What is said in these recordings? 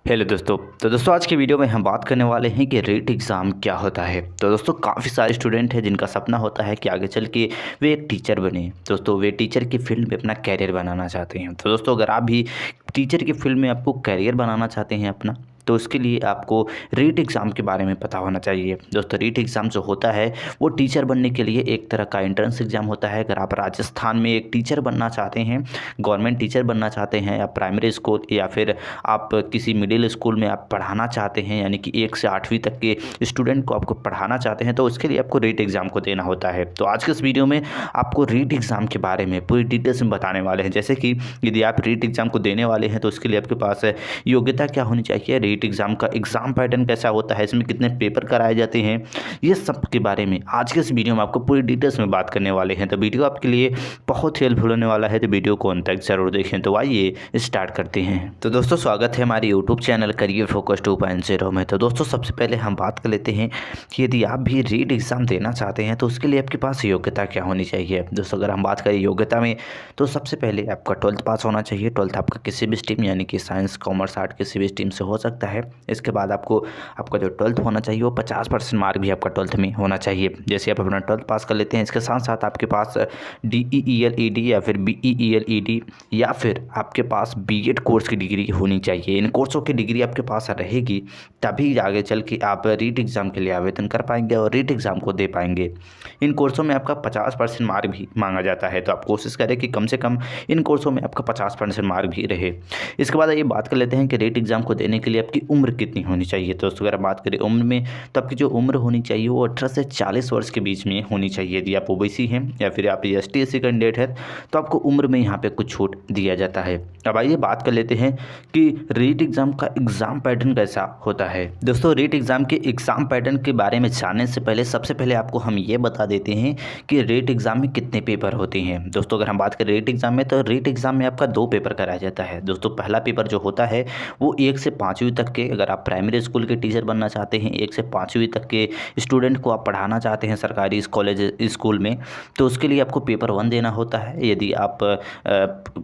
Hello दोस्तों। तो दोस्तों आज की वीडियो में हम बात करने वाले हैं कि रीट एग्ज़ाम क्या होता है। तो दोस्तों काफ़ी सारे स्टूडेंट हैं जिनका सपना होता है कि आगे चल के वे एक टीचर बने। दोस्तों वे टीचर की फील्ड में अपना कैरियर बनाना चाहते हैं। तो दोस्तों अगर आप भी टीचर की फील्ड में आपको कैरियर बनाना चाहते हैं अपना, तो उसके लिए आपको रीट एग्ज़ाम के बारे में पता होना चाहिए। दोस्तों रीट एग्ज़ाम जो होता है वो टीचर बनने के लिए एक तरह का एंट्रेंस एग्ज़ाम होता है। अगर आप राजस्थान में एक टीचर बनना चाहते हैं, गवर्नमेंट टीचर बनना चाहते हैं, या प्राइमरी स्कूल या फिर आप किसी मिडिल स्कूल में आप पढ़ाना चाहते हैं, यानी कि 1 से 8वीं तक के स्टूडेंट को आपको पढ़ाना चाहते हैं, तो उसके लिए आपको रीट एग्ज़ाम को देना होता है। तो आज के इस वीडियो में आपको रीट एग्ज़ाम के बारे में पूरी डिटेल्स में बताने वाले हैं। जैसे कि यदि आप रीट एग्ज़ाम को देने वाले हैं तो उसके लिए आपके पास योग्यता क्या होनी चाहिए, रीट एग्ज़ाम का एग्ज़ाम पैटर्न कैसा होता है, इसमें कितने पेपर कराए जाते हैं, ये सब के बारे में आज के इस वीडियो में आपको पूरी डिटेल्स में बात करने वाले हैं। तो वीडियो आपके लिए बहुत हेल्पफुल होने वाला है, तो वीडियो को अंत तक जरूर देखें। तो आइए स्टार्ट करते हैं। तो दोस्तों स्वागत है हमारे यूट्यूब चैनल करियर फोकस 2.0 में। तो दोस्तों सबसे पहले हम बात कर लेते हैं कि यदि आप भी रीट एग्ज़ाम देना चाहते हैं तो उसके लिए आपके पास योग्यता क्या होनी चाहिए। दोस्तों अगर हम बात करें योग्यता में, तो सबसे पहले आपका 12th पास होना चाहिए। 12th आपका किसी भी स्ट्रीम, यानी कि साइंस, कॉमर्स, आर्ट किसी भी स्ट्रीम से हो सकता है। इसके बाद आपका जो 12th होना चाहिए वो 50% मार्क भी आपका 12th में होना चाहिए। जैसे आप अपना 12th पास कर लेते हैं, इसके साथ साथ आपके पास DEELED या फिर BEELED या फिर आपके पास B.Ed कोर्स की डिग्री होनी चाहिए। इन कोर्सों की डिग्री आपके पास रहेगी तभी आगे चल के आप रीट एग्ज़ाम के लिए आवेदन कर पाएंगे और रीट एग्ज़ाम को दे पाएंगे। इन कोर्सों में आपका 50% मार्क भी मांगा जाता है, तो आप कोशिश करें कि कम से कम इन कोर्सों में आपका 50% मार्क भी रहे। इसके बाद ये बात कर लेते हैं कि रीट एग्ज़ाम को देने के लिए आपकी उम्र कितनी होनी चाहिए। तो अगर बात करें उम्र में, तो आपकी जो उम्र होनी चाहिए वो 18 से 40 वर्ष के बीच में होनी चाहिए। यदि आप OBC हैं या फिर आप ST/SC कैंडिडेट है तो आपको उम्र में यहाँ पे कुछ छूट दिया जाता है। अब आइए बात कर लेते हैं कि रीट एग्ज़ाम का एग्ज़ाम पैटर्न कैसा होता है। दोस्तों रीट एग्ज़ाम के एग्ज़ाम पैटर्न के बारे में जानने से पहले सबसे पहले आपको हम ये बता देते हैं कि रीट एग्ज़ाम में कितने पेपर होते हैं। दोस्तों अगर हम बात करें रीट एग्ज़ाम में, तो रीट एग्ज़ाम में आपका 2 पेपर कराया जाता है। दोस्तों पहला पेपर जो होता है वो 1 से 5वीं तक के, अगर आप प्राइमरी स्कूल के टीचर बनना चाहते हैं, 1 से 5वीं तक के स्टूडेंट को आप पढ़ाना चाहते हैं सरकारी कॉलेज स्कूल में, तो उसके लिए आपको पेपर 1 देना होता है। यदि आप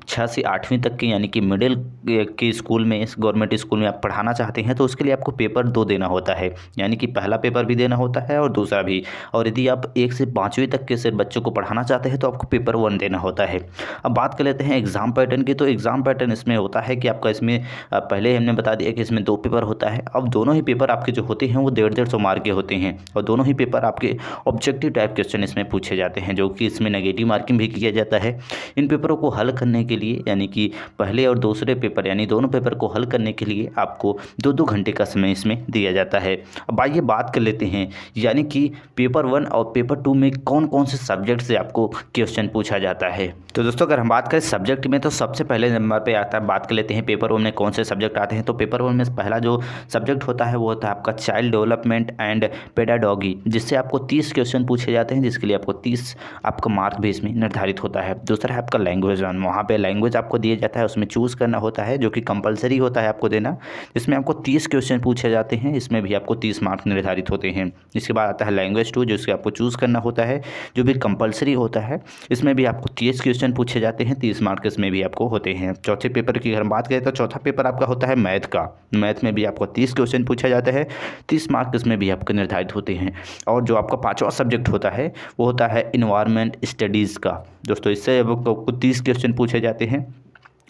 6 से 8वीं तक के, यानी कि मिडिल के स्कूल में, इस गवर्नमेंट स्कूल में आप पढ़ाना चाहते हैं, तो उसके लिए आपको पेपर 2 देना होता है, यानी कि पहला पेपर भी देना होता है और दूसरा भी। और यदि आप 1 से 5वीं तक के सिर्फ बच्चों को पढ़ाना चाहते हैं तो आपको पेपर 1 देना होता है। अब बात कर लेते हैं एग्ज़ाम पैटर्न की। तो एग्ज़ाम पैटर्न इसमें होता है कि आपका इसमें पहले हमने बता दिया कि इसमें 2 पेपर होता है। अब दोनों ही पेपर आपके जो होते हैं वो 150-150 मार्क के होते हैं, और दोनों ही पेपर आपके ऑब्जेक्टिव टाइप क्वेश्चन इसमें पूछे जाते हैं, जो कि इसमें नेगेटिव मार्किंग भी किया जाता है। इन पेपरों को हल करने के लिए, यानी कि पहले और दूसरे पेपर, यानी दोनों पेपर को हल करने के लिए आपको 2-2 घंटे का समय इसमें दिया जाता है। अब आइए बात कर लेते हैं, यानी कि पेपर 1 और पेपर 2 में कौन कौन से सब्जेक्ट से आपको क्वेश्चन पूछा जाता है। तो दोस्तों अगर हम बात करें सब्जेक्ट में, तो सबसे पहले नंबर पे आता है, बात कर लेते हैं पेपर 1 में कौन से सब्जेक्ट आते हैं। तो पेपर 1 में पहला जो सब्जेक्ट होता है वो होता है आपका चाइल्ड डेवलपमेंट एंड पेडागॉजी, जिससे आपको 30 क्वेश्चन पूछे जाते हैं, जिसके लिए आपको 30 आपका मार्क भी इसमें निर्धारित होता है। दूसरा है आपका लैंग्वेज 1, वहाँ पे लैंग्वेज आपको दिया जाता है, उसमें चूज़ करना होता है, जो कि कंपलसरी होता है आपको देना, जिसमें आपको 30 क्वेश्चन पूछे जाते हैं, इसमें भी आपको 30 मार्क निर्धारित होते हैं। इसके बाद आता है लैंग्वेज 2, जिसके आपको चूज़ करना होता है, जो भी कंपलसरी होता है, इसमें भी आपको 30 क्वेश्चन पूछे जाते हैं, 30 मार्क इसमें भी आपको होते हैं। चौथे पेपर की अगर हम बात करें, तो चौथा पेपर आपका होता है मैथ का। मैथ में भी आपको 30 क्वेश्चन पूछा जाता है, 30 मार्क इसमें भी आपके निर्धारित होते हैं। और जो आपका 5वां सब्जेक्ट होता है वो होता है इन्वायरमेंट स्टडीज़ का। दोस्तों इससे आपको 30 क्वेश्चन पूछे जाते हैं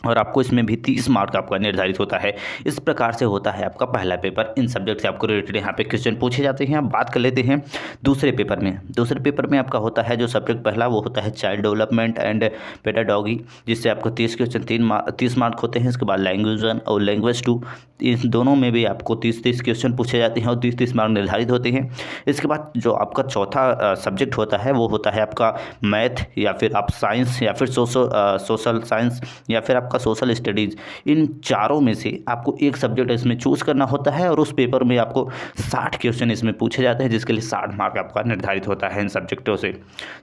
और आपको इसमें भी 30 मार्क आपका निर्धारित होता है। इस प्रकार से होता है आपका पहला पेपर। इन सब्जेक्ट से आपको रिलेटेड यहाँ पे क्वेश्चन पूछे जाते हैं। अब बात कर लेते हैं दूसरे पेपर में। दूसरे पेपर में आपका होता है जो सब्जेक्ट पहला, वो होता है चाइल्ड डेवलपमेंट एंड पेडागॉजी, जिससे आपको 30 क्वेश्चन 30 मार्क होते हैं। इसके बाद लैंग्वेज 1 और लैंग्वेज 2, इन दोनों में भी आपको 30-30 क्वेश्चन पूछे जाते हैं और 30-30 मार्क निर्धारित होते हैं। इसके बाद जो आपका चौथा सब्जेक्ट होता है वो होता है आपका मैथ, या फिर आप साइंस, या फिर सोशल साइंस, या फिर आपका सोशल स्टडीज़। इन चारों में से आपको एक सब्जेक्ट इसमें चूज़ करना होता है और उस पेपर में आपको 60 क्वेश्चन इसमें पूछे जाते हैं, जिसके लिए 60 मार्क आपका निर्धारित होता है इन सब्जेक्टों से।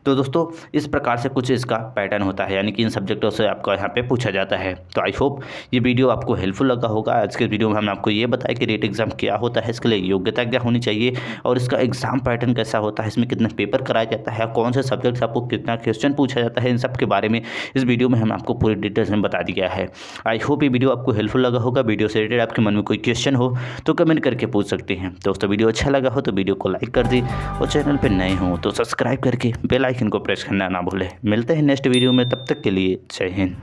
तो दोस्तों इस प्रकार से कुछ इसका पैटर्न होता है, यानी कि इन सब्जेक्टों से आपका यहाँ पे पूछा जाता है। तो आई होप ये वीडियो आपको हेल्पफुल लगा होगा। आज के वीडियो में हमने आपको ये बताया कि रीट एग्ज़ाम क्या होता है, इसके लिए योग्यता क्या होनी चाहिए, और इसका एग्ज़ाम पैटर्न कैसा होता है, इसमें कितने पेपर कराया जाता है, कौन से सब्जेक्ट से आपको कितना क्वेश्चन पूछा जाता है, इन सब के बारे में इस वीडियो में हम आपको पूरी डिटेल्स में बता दिए गया है। आई होप ये वीडियो आपको हेल्पफुल लगा होगा। वीडियो से रिलेटेड आपके मन में कोई क्वेश्चन हो तो कमेंट करके पूछ सकते हैं। दोस्तों वीडियो अच्छा लगा हो तो वीडियो को लाइक कर दें और चैनल पर नए हो तो सब्सक्राइब करके बेल आइकन को प्रेस करना ना भूलें। मिलते हैं नेक्स्ट वीडियो में, तब तक के लिए जय हिंद।